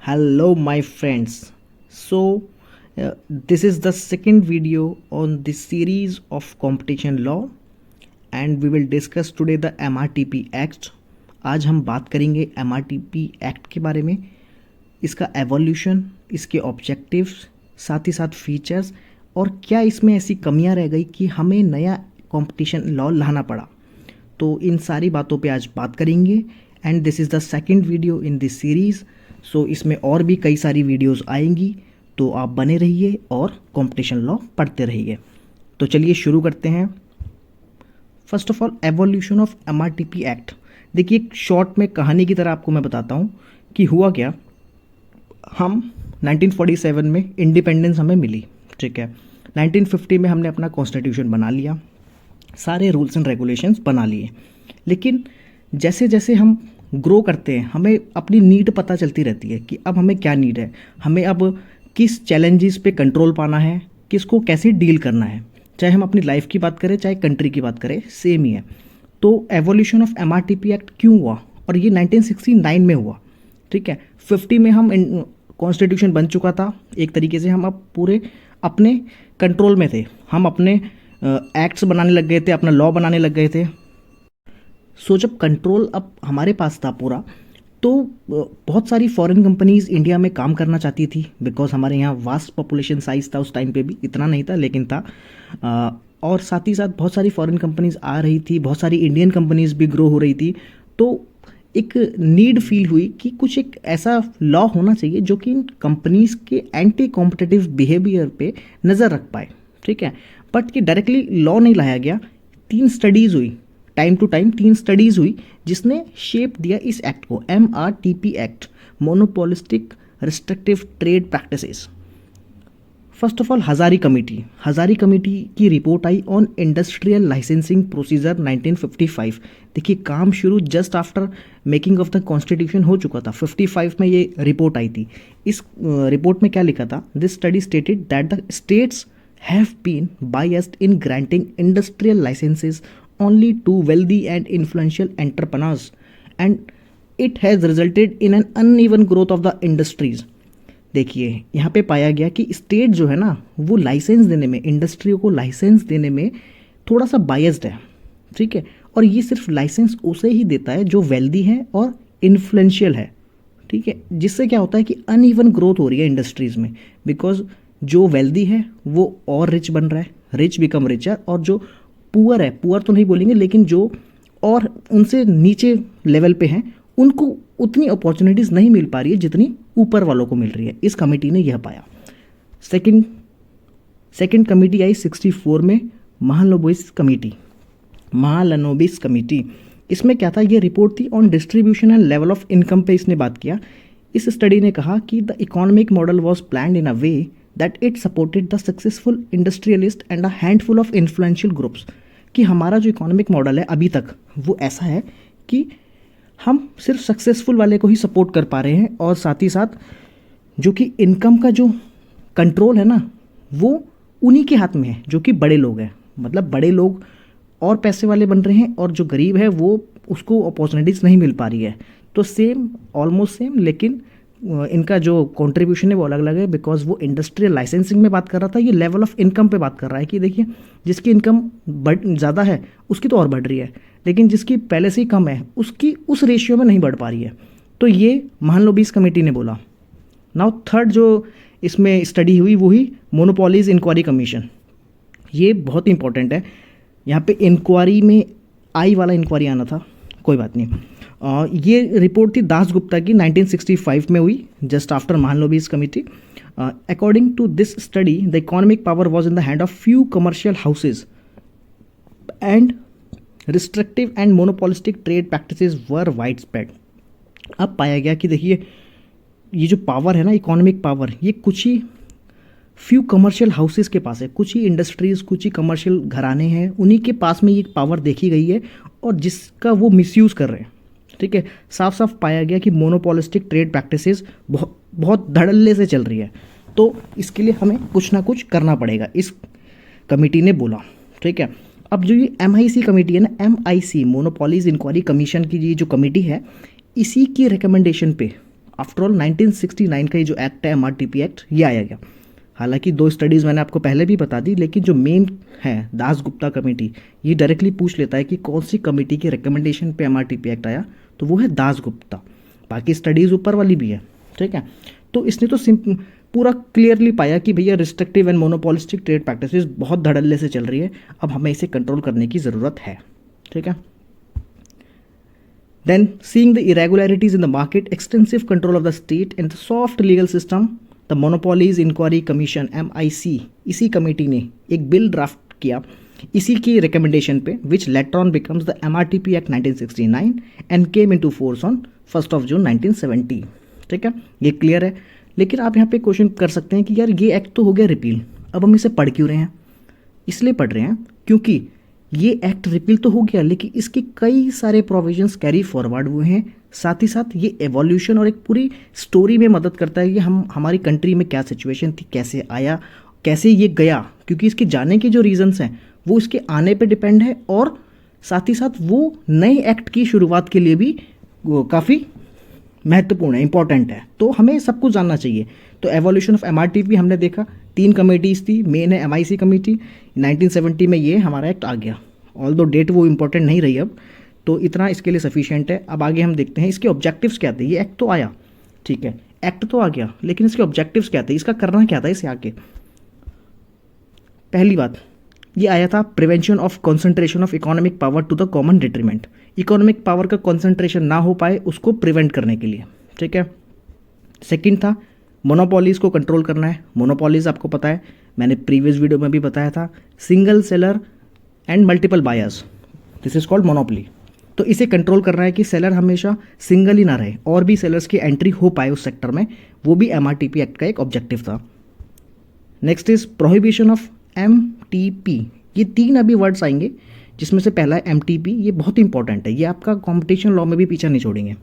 Hello, my friends. This is the second video on this series of competition law, and we will discuss today the MRTP Act. आज हम बात करेंगे MRTP Act के बारे में, इसका एवोल्यूशन, इसके ऑब्जेक्टिव्स, साथ ही साथ फीचर्स और क्या इसमें ऐसी कमियां रह गई कि हमें नया कंपटीशन लॉ लाना पड़ा। तो इन सारी बातों पे आज बात करेंगे and this is the second video in this series. So इसमें और भी कई सारी वीडियोस आएंगी, तो आप बने रहिए और कंपटीशन लॉ पढ़ते रहिए। तो चलिए शुरू करते हैं। First of all, evolution of MRTP act. देखिए, एक शॉर्ट में कहानी की तरह आपको मैं बताता हूँ कि हुआ क्या। हम 1947 में इंडिपेंडेंस हमें मिली, ठीक है। 1950 में हमने अपना कॉन्स्टिट्यूशन बना लिया, सारे रूल्स एंड रेगुलेशंस बना लिए। लेकिन जैसे जैसे हम ग्रो करते हैं, हमें अपनी नीड पता चलती रहती है कि अब हमें क्या नीड है, हमें अब किस चैलेंजेस पे कंट्रोल पाना है, किसको कैसे डील करना है। चाहे हम अपनी लाइफ की बात करें, चाहे कंट्री की बात करें, सेम ही है। तो एवोल्यूशन ऑफ MRTP एक्ट क्यों हुआ, और ये 1969 में हुआ, ठीक है। 50 में हम कॉन्स्टिट्यूशन बन चुका था, एक तरीके से हम अब पूरे अपने कंट्रोल में थे, हम अपने एक्ट्स बनाने लग गए थे, अपना लॉ बनाने लग गए थे। सो जब कंट्रोल अब हमारे पास था पूरा, तो बहुत सारी फॉरेन कंपनीज इंडिया में काम करना चाहती थी, बिकॉज हमारे यहाँ वास्ट पॉपुलेशन साइज था उस टाइम पे भी, इतना नहीं था लेकिन था। और साथ ही साथ बहुत सारी फॉरेन कंपनीज आ रही थी, बहुत सारी इंडियन कंपनीज भी ग्रो हो रही थी। तो एक नीड फील हुई कि कुछ एक ऐसा लॉ होना चाहिए जो कि इन कंपनीज के एंटी कॉम्पिटिटिव बिहेवियर पे नज़र रख पाए, ठीक है। बट कि डायरेक्टली लॉ नहीं लाया गया। 3 स्टडीज़ हुई, टाइम टू टाइम 3 स्टडीज़ हुई, जिसने शेप दिया इस एक्ट को, MRTP act, monopolistic restrictive trade practices. First of all, Hazari committee की रिपोर्ट आई ऑन इंडस्ट्रियल लाइसेंसिंग प्रोसीजर 1955। देखिए, काम शुरू just after making of the constitution हो चुका था, 55 में ये रिपोर्ट आई थी। इस रिपोर्ट में क्या लिखा था? This study stated that the states have been biased in granting industrial licences only to wealthy and influential entrepreneurs, and it has resulted in an uneven growth of the industries। देखिए, यहाँ पे पाया गया कि स्टेट जो है ना, वो लाइसेंस देने में, इंडस्ट्रियों को लाइसेंस देने में थोड़ा सा बायस्ड है, ठीक है। और ये सिर्फ लाइसेंस उसे ही देता है जो वेल्दी है और इन्फ्लुएंशियल है, ठीक है। जिससे क्या होता है कि अनइवन ग्रोथ हो रही है इंडस्ट्रीज़ में, बिकॉज जो वेल्दी है वो और रिच बन रहा है, रिच बिकम रिचर, और जो पुअर है, पुअर तो नहीं बोलेंगे लेकिन जो और उनसे नीचे लेवल पे हैं, उनको उतनी अपॉर्चुनिटीज़ नहीं मिल पा रही है जितनी ऊपर वालों को मिल रही है। इस कमेटी ने यह पाया। सेकंड कमेटी आई 64 में, महालनोबिस कमेटी। इसमें क्या था? ये रिपोर्ट थी on distribution and level of income पे इसने बात किया। इस स्टडी ने कहा कि the economic model was planned in a way that it supported the successful industrialist and a handful of influential groups. कि हमारा जो इकोनॉमिक मॉडल है अभी तक वो ऐसा है कि हम सिर्फ सक्सेसफुल वाले को ही सपोर्ट कर पा रहे हैं, और साथ ही साथ जो कि इनकम का जो कंट्रोल है ना, वो उन्हीं के हाथ में है जो कि बड़े लोग हैं। मतलब बड़े लोग और पैसे वाले बन रहे हैं, और जो गरीब है वो उसको अपॉर्चुनिटीज़ नहीं मिल पा रही है। तो सेम, ऑलमोस्ट सेम, लेकिन इनका जो कंट्रीब्यूशन है वो अलग अलग है, बिकॉज वो इंडस्ट्रियल लाइसेंसिंग में बात कर रहा था, ये लेवल ऑफ इनकम पे बात कर रहा है कि देखिए, जिसकी इनकम ज़्यादा है उसकी तो और बढ़ रही है, लेकिन जिसकी पहले से ही कम है उसकी उस रेशियो में नहीं बढ़ पा रही है। तो ये महालनोबिस कमेटी ने बोला। नाउ थर्ड जो इसमें स्टडी हुई वो हुई मोनोपोलीज इंक्वायरी कमीशन। ये बहुत इंपॉर्टेंट है। यहाँ पे इंक्वायरी में आई वाला इंक्वायरी आना था, कोई बात नहीं। ये रिपोर्ट थी दास गुप्ता की, 1965 में हुई, just after Mahalanobis committee. According to this study, the economic power was in the hand of few commercial houses and restrictive and monopolistic trade practices were widespread. अब पाया गया कि देखिए, ये जो पावर है ना, इकोनॉमिक पावर, ये कुछ ही फ्यू कमर्शियल हाउसेस के पास है, कुछ ही इंडस्ट्रीज़, कुछ ही कमर्शियल घराने हैं, उन्हीं के पास में ये पावर देखी गई है, और जिसका वो मिसयूज़ कर रहे हैं, ठीक है। साफ साफ पाया गया कि मोनोपोलिस्टिक ट्रेड प्रैक्टिसेस बहुत धड़ल्ले से चल रही है। तो इसके लिए हमें कुछ ना कुछ करना पड़ेगा, इस कमेटी ने बोला, ठीक है। अब जो ये MIC कमेटी है ना, MIC, मोनोपोलीज इंक्वायरी कमीशन की ये जो कमेटी है, इसी की रिकमेंडेशन पे आफ्टर ऑल 1969 का ये जो एक्ट है एमआरटीपी एक्ट ये आया गया। हालांकि 2 स्टडीज़ मैंने आपको पहले भी बता दी, लेकिन जो मेन है दास गुप्ता कमेटी, ये डायरेक्टली पूछ लेता है कि कौन सी कमेटी के रिकमेंडेशन पे एमआरटीपी एक्ट आया, तो वो है दास गुप्ता। बाकी स्टडीज़ ऊपर वाली भी है, ठीक है। तो इसने तो पूरा क्लियरली पाया कि भैया restrictive and monopolistic trade practices बहुत धड़ल्ले से चल रही है, अब हमें इसे कंट्रोल करने की ज़रूरत है, ठीक है। Then, seeing the irregularities in the market, extensive control of the state and the soft legal system, the Monopolies Inquiry Commission (MIC) इसी कमेटी ने एक बिल ड्राफ्ट किया इसी की रिकमेंडेशन पे, which later on becomes the MRTP Act 1969 and came into force on 1st of June 1970, ठीक है। ये क्लियर है। लेकिन आप यहाँ पे क्वेश्चन कर सकते हैं कि यार ये एक्ट तो हो गया रिपील, अब हम इसे पढ़ क्यों रहे हैं? इसलिए पढ़ रहे हैं क्योंकि ये एक्ट रिपील तो हो गया, लेकिन इसके कई सारे प्रोविजंस कैरी फॉरवर्ड हुए हैं। साथ ही साथ ये एवोल्यूशन और एक पूरी स्टोरी में मदद करता है कि हमारी कंट्री में क्या सिचुएशन थी, कैसे आया, कैसे ये गया, क्योंकि इसके जाने के जो रीजंस हैं वो इसके आने पे डिपेंड है, और साथ ही साथ वो नए एक्ट की शुरुआत के लिए भी काफ़ी महत्वपूर्ण है, इंपॉर्टेंट है। तो हमें सब कुछ जानना चाहिए। तो एवोल्यूशन ऑफ एमआरटीपी हमने देखा, 3 कमेटीज़ थी, मेन है एमआईसी कमेटी। 1970 में ये हमारा एक्ट आ गया, ऑल दो डेट वो इंपॉर्टेंट नहीं रही अब, तो इतना इसके लिए सफिशिएंट है। अब आगे हम देखते हैं इसके ऑब्जेक्टिव्स क्या थे। ये एक्ट तो आया, ठीक है, एक्ट तो आ गया, लेकिन इसके ऑब्जेक्टिव्स क्या थे, इसका करना क्या था इसे आगे? पहली बात, ये आया था prevention of concentration of economic power to the common detriment. Economic power का कॉन्सेंट्रेशन ना हो पाए उसको प्रिवेंट करने के लिए, ठीक है। सेकंड था मोनोपोलीज को कंट्रोल करना है। मोनोपोलीज आपको पता है, मैंने प्रीवियस वीडियो में भी बताया था, single seller and multiple buyers, this is called monopoly. तो इसे कंट्रोल करना है कि सेलर हमेशा सिंगल ही ना रहे और भी सेलर्स की एंट्री हो पाए उस सेक्टर में, वो भी एमआरटीपी एक्ट का एक ऑब्जेक्टिव था। Next is prohibition of MTP. ये 3 अभी वर्ड्स आएंगे, जिसमें से पहला है एमटीपी। ये बहुत इंपॉर्टेंट है, ये आपका कॉम्पिटिशन लॉ में भी पीछा नहीं छोड़ेंगे,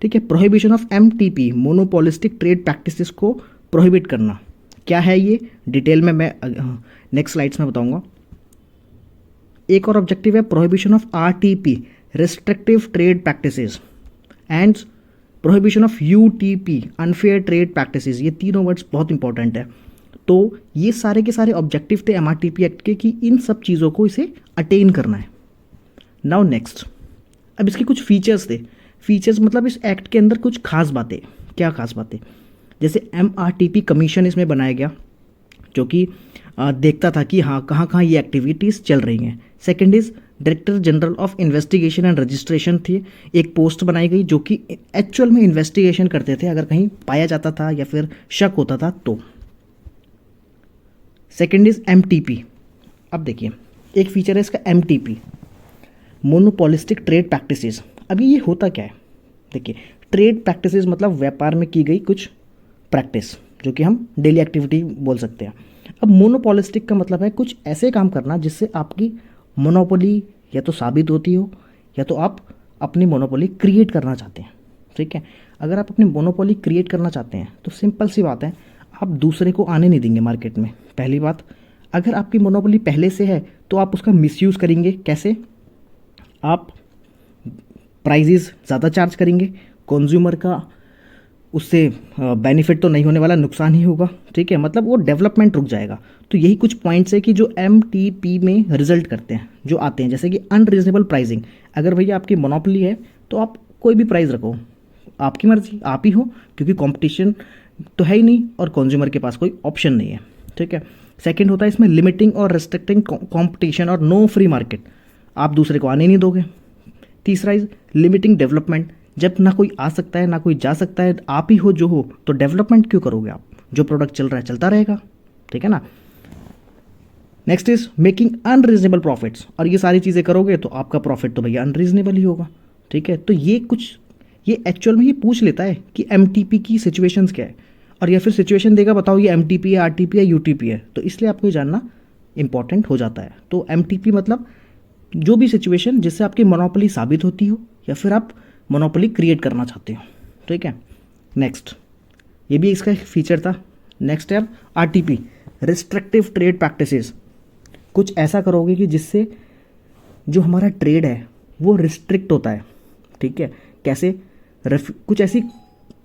ठीक है। Prohibition of MTP, monopolistic trade practices को प्रोहिबिट करना। क्या है ये, डिटेल में मैं नेक्स्ट स्लाइड्स में बताऊंगा। एक और ऑब्जेक्टिव है prohibition of RTP, restrictive trade practices, and prohibition of UTP, unfair trade practices. ये तीनों वर्ड्स बहुत इंपॉर्टेंट है। तो ये सारे के सारे ऑब्जेक्टिव थे एमआरटीपी एक्ट के कि इन सब चीज़ों को इसे अटेन करना है। नाउ नेक्स्ट, अब इसके कुछ फीचर्स थे। फीचर्स मतलब इस एक्ट के अंदर कुछ खास बातें। क्या खास बातें? जैसे एमआरटीपी कमीशन इसमें बनाया गया, जो कि देखता था कि हाँ कहाँ कहाँ ये एक्टिविटीज़ चल रही हैं। Second is director general of investigation and registration थी, एक पोस्ट बनाई गई जो कि एक्चुअल में इन्वेस्टिगेशन करते थे अगर कहीं पाया जाता था या फिर शक होता था तो। Second is MTP. अब देखिए एक फीचर है इसका एमटीपी, मोनोपोलिस्टिक ट्रेड प्रैक्टिसेस। अभी ये होता क्या है, देखिए ट्रेड प्रैक्टिसेस मतलब व्यापार में की गई कुछ प्रैक्टिस जो कि हम डेली एक्टिविटी बोल सकते हैं। अब मोनोपोलिस्टिक का मतलब है कुछ ऐसे काम करना जिससे आपकी मोनोपोली या तो साबित होती हो या तो आप अपनी मोनोपोली क्रिएट करना चाहते हैं, ठीक है। अगर आप अपनी मोनोपोली क्रिएट करना चाहते हैं तो सिंपल सी बात है, आप दूसरे को आने नहीं देंगे मार्केट में। पहली बात, अगर आपकी मोनोपोली पहले से है तो आप उसका मिसयूज़ करेंगे। कैसे? आप प्राइजेस ज़्यादा चार्ज करेंगे, कंज्यूमर का उससे बेनिफिट तो नहीं होने वाला, नुकसान ही होगा, ठीक है। मतलब वो डेवलपमेंट रुक जाएगा। तो यही कुछ पॉइंट्स है कि जो एमटीपी में रिजल्ट करते हैं, जो आते हैं, जैसे कि अनरीजनेबल प्राइसिंग। अगर भैया आपकी मोनोपोली है तो आप कोई भी प्राइस रखो, आपकी मर्जी, आप ही हो, क्योंकि कॉम्पिटिशन तो है ही नहीं और कंज्यूमर के पास कोई ऑप्शन नहीं है, ठीक है। सेकंड होता है इसमें लिमिटिंग और रेस्ट्रिक्टिंग कंपटीशन और नो फ्री मार्केट, आप दूसरे को आने नहीं दोगे। तीसरा इज लिमिटिंग डेवलपमेंट, जब ना कोई आ सकता है ना कोई जा सकता है, आप ही हो जो हो, तो डेवलपमेंट क्यों करोगे आप? जो प्रोडक्ट चल रहा है चलता रहेगा, ठीक है ना। Next is making unreasonable profits, और ये सारी चीज़ें करोगे तो आपका प्रॉफिट तो भैया अनरीजनेबल ही होगा, ठीक है। तो ये एक्चुअल में ये पूछ लेता है कि एमटीपी की सिचुएशंस क्या है, और या फिर सिचुएशन देगा बताओ ये एमटीपी है, आरटीपी है, यूटीपी है, तो इसलिए आपको ये जानना इंपॉर्टेंट हो जाता है। तो एमटीपी मतलब जो भी सिचुएशन जिससे आपकी मोनोपोली साबित होती हो या फिर आप मोनोपोली क्रिएट करना चाहते हो, ठीक है। नेक्स्ट, ये भी इसका एक फीचर था। नेक्स्ट है आरटीपी, रिस्ट्रिक्टिव ट्रेड प्रैक्टिसेस। कुछ ऐसा करोगे कि जिससे जो हमारा ट्रेड है वो रिस्ट्रिक्ट होता है, ठीक है। कैसे? कुछ ऐसी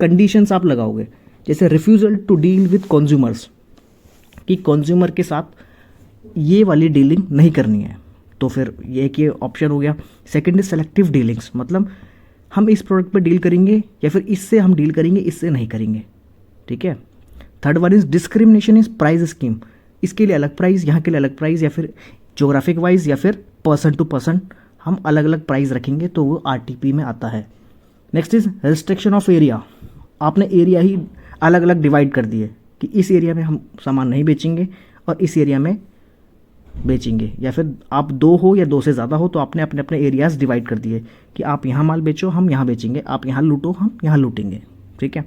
कंडीशंस आप लगाओगे, जैसे refusal to deal with consumers, कि कंज्यूमर के साथ ये वाली डीलिंग नहीं करनी है, तो फिर ये एक ये ऑप्शन हो गया। सेकंड इज सेलेक्टिव डीलिंग्स, मतलब हम इस प्रोडक्ट पे डील करेंगे या फिर इससे हम डील करेंगे, इससे नहीं करेंगे, ठीक है। Third one is discrimination is price scheme, इसके लिए अलग प्राइस, यहाँ के लिए अलग प्राइस, या फिर जोग्राफिक वाइज या फिर पर्सन टू पर्सन हम अलग अलग प्राइस रखेंगे, तो वो आरटीपी में आता है। Next is restriction of area, आपने एरिया ही अलग अलग डिवाइड कर दिए कि इस एरिया में हम सामान नहीं बेचेंगे और इस एरिया में बेचेंगे, या फिर आप दो हो या दो से ज़्यादा हो तो आपने अपने अपने एरियाज डिवाइड कर दिए कि आप यहाँ माल बेचो, हम यहाँ बेचेंगे, आप यहाँ लूटो, हम यहाँ लूटेंगे, ठीक है।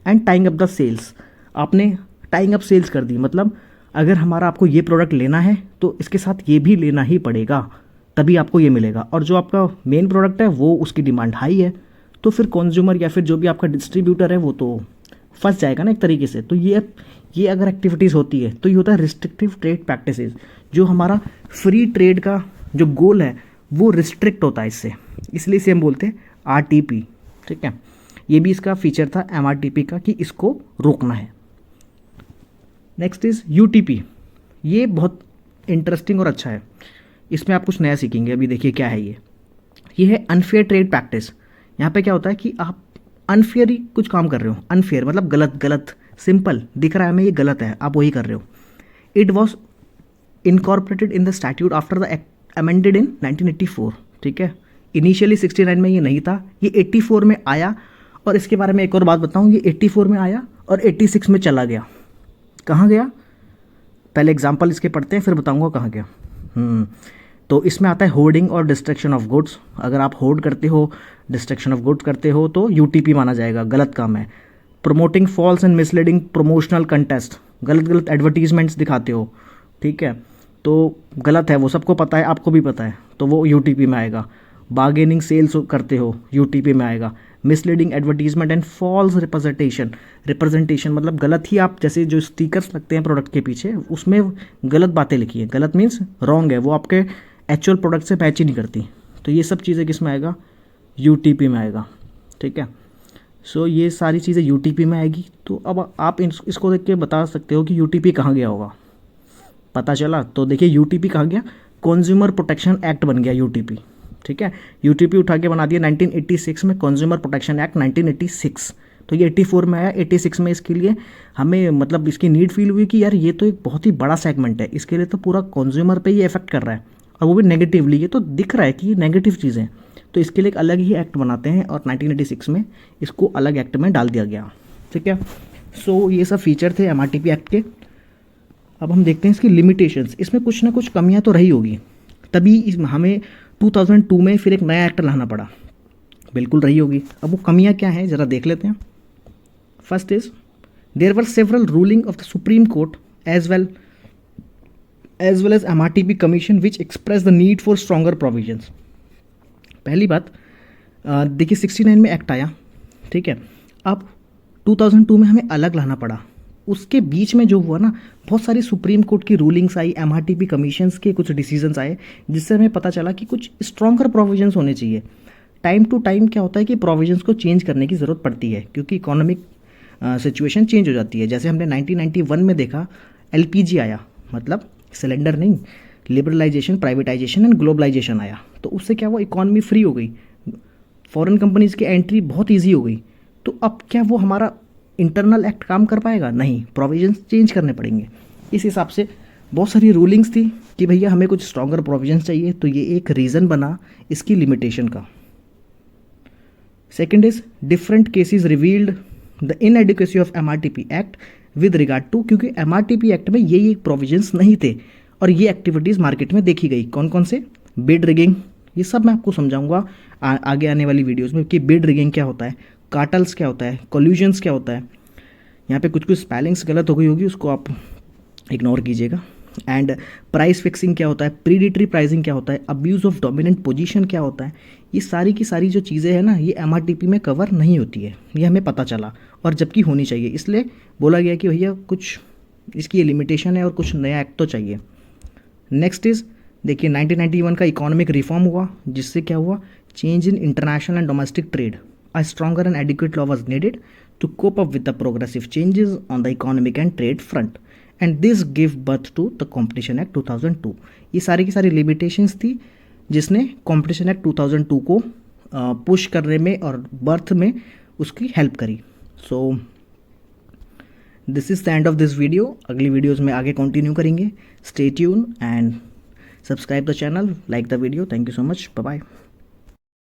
And tying up the sales, आपने टाइंग अप सेल्स कर दी, मतलब अगर हमारा आपको ये प्रोडक्ट लेना है तो इसके साथ ये भी लेना ही पड़ेगा, तभी आपको ये मिलेगा, और जो आपका मेन प्रोडक्ट है वो उसकी डिमांड हाई है, तो फिर कंज्यूमर या फिर जो भी आपका डिस्ट्रीब्यूटर है वो तो फंस जाएगा ना एक तरीके से। तो ये अगर एक्टिविटीज़ होती है तो ये होता है रिस्ट्रिक्टिव ट्रेड प्रैक्टिसेस, जो हमारा फ्री ट्रेड का जो गोल है वो रिस्ट्रिक्ट होता है इससे, इसलिए इसे हम बोलते हैं आरटीपी, ठीक है। ये भी इसका फीचर था एमआरटीपी का कि इसको रोकना है। नेक्स्ट इज यूटीपी, ये बहुत इंटरेस्टिंग और अच्छा है, इसमें आप कुछ नया सीखेंगे। अभी देखिए क्या है ये है अनफेयर ट्रेड प्रैक्टिस। यहाँ पे क्या होता है कि आप अनफेयर ही कुछ काम कर रहे हो, अनफेयर मतलब गलत, गलत सिंपल दिख रहा है हमें ये गलत है, आप वही कर रहे हो। It was incorporated in the statute after the act amended in 1984, ठीक है। इनिशियली 69 में ये नहीं था, ये 84 में आया, और इसके बारे में एक और बात बताऊँ, ये 84 में आया और 86 में चला गया। कहाँ गया, पहले एग्जाम्पल इसके पढ़ते हैं फिर बताऊँगा कहाँ गया। तो इसमें आता है होर्डिंग और डिस्ट्रक्शन ऑफ गुड्स, अगर आप होर्ड करते हो, डिस्ट्रक्शन ऑफ गुड्स करते हो तो यूटीपी माना जाएगा, गलत काम है। Promoting false and misleading promotional contest, गलत गलत एडवर्टीजमेंट्स दिखाते हो, ठीक है, तो गलत है, वो सबको पता है, आपको भी पता है, तो वो यूटीपी में आएगा। बार्गेनिंग सेल्स करते हो, यूटीपी में आएगा। Misleading advertisement and false representation, representation मतलब गलत ही, आप जैसे जो स्टिकर्स लगते हैं प्रोडक्ट के पीछे उसमें गलत बातें लिखी है, गलत मीन्स रॉन्ग है, वो आपके एक्चुअल प्रोडक्ट से मैच ही नहीं करती, तो ये सब चीज़ें किस में आएगा, यूटीपी में आएगा, ठीक है। सो ये सारी चीज़ें यूटीपी में आएगी। तो अब आप इसको देख के बता सकते हो कि यूटीपी कहाँ गया होगा, पता चला। तो देखिए यूटीपी कहाँ गया, कंज्यूमर प्रोटेक्शन एक्ट बन गया यूटीपी, ठीक है। यूटीपी उठा के बना दिया 1986 में, कंज्यूमर प्रोटेक्शन एक्ट 1986, तो ये 84 में आया, 86 में इसके लिए हमें मतलब इसकी नीड फील हुई कि यार ये तो एक बहुत ही बड़ा सेगमेंट है, इसके लिए तो पूरा कंज्यूमर पे ही इफेक्ट कर रहा है, और वो भी नेगेटिवली, ये तो दिख रहा है कि ये नेगेटिव चीज़ें, तो इसके लिए एक अलग ही एक्ट बनाते हैं, और 1986 में इसको अलग एक्ट में डाल दिया गया, ठीक है। सो ये सब फीचर थे एमआरटीपी एक्ट के। अब हम देखते हैं इसकी लिमिटेशंस, इसमें कुछ ना कुछ कमियां तो रही होगी, तभी हमें 2002 में फिर एक नया एक्ट लाना पड़ा, बिल्कुल रही होगी। अब वो कमियां क्या हैं ज़रा देख लेते हैं। First is there were several ruling of the Supreme Court as well as MRTP commission which express the need for stronger provisions. पहली बात देखिए 69 में एक्ट आया, ठीक है, अब 2002 में हमें अलग लाना पड़ा, उसके बीच में जो हुआ ना, बहुत सारी सुप्रीम कोर्ट की रूलिंग्स आई, एमआरटीपी कमीशंस के कुछ डिसीजंस आए, जिससे हमें पता चला कि कुछ स्ट्रॉन्गर प्रोविजंस होने चाहिए। टाइम टू टाइम क्या होता है कि प्रोविजंस को चेंज करने की ज़रूरत पड़ती है, क्योंकि इकोनॉमिक सिचुएशन चेंज हो जाती है। जैसे हमने 1991 में देखा एलपीजी आया, मतलब सिलेंडर नहीं, लिबरलाइजेशन, प्राइवेटाइजेशन एंड ग्लोबलाइजेशन आया, तो उससे क्या हुआ, इकॉनमी फ्री हो गई, फॉरेन कंपनीज़ की एंट्री बहुत ईजी हो गई। तो अब क्या वो हमारा इंटरनल एक्ट काम कर पाएगा, नहीं, प्रोविजंस चेंज करने पड़ेंगे। इस हिसाब से बहुत सारी रूलिंग्स थी कि भैया हमें कुछ स्ट्रॉन्गर प्रोविजंस चाहिए, तो ये एक रीज़न बना इसकी लिमिटेशन का। Second is different cases revealed the inadequacy of MRTP act with regard to, क्योंकि एमआरटीपी एक्ट में ये प्रोविजंस नहीं थे और ये एक्टिविटीज़ मार्केट में देखी गई। कौन कौन से, बिड रिगिंग, ये सब मैं आपको समझाऊंगा आगे आने वाली वीडियोस में कि बिड रिगिंग क्या होता है, कार्टल्स क्या होता है, कोल्यूजन्स क्या होता है। यहाँ पे कुछ कुछ स्पेलिंग्स गलत हो गई होगी, उसको आप इग्नोर कीजिएगा। एंड प्राइस फिक्सिंग क्या होता है, प्रीडेटरी प्राइसिंग क्या होता है, अब्यूज़ ऑफ डोमिनेंट पोजीशन क्या होता है, ये सारी की सारी जो चीज़ें हैं ना, ये एमआरटीपी में कवर नहीं होती है, ये हमें पता चला, और जबकि होनी चाहिए, इसलिए बोला गया कि भैया कुछ इसकी ये लिमिटेशन है और कुछ नया एक्ट तो चाहिए। नेक्स्ट इज देखिए 1991 का इकोनॉमिक रिफॉर्म हुआ, जिससे क्या हुआ, change in international and domestic trade, a stronger and adequate law was needed, to cope up with the progressive changes on the economic and trade front, and this gave birth to the Competition Act 2002. ये सारी की सारी limitations थी जिसने competition act 2002 को push करने में और बर्थ में उसकी हेल्प करी. So this is the end of this video. अगली वीडियोज़ में आगे कंटिन्यू करेंगे. Stay tune and subscribe the channel, like the video. Thank you so much. Bye bye.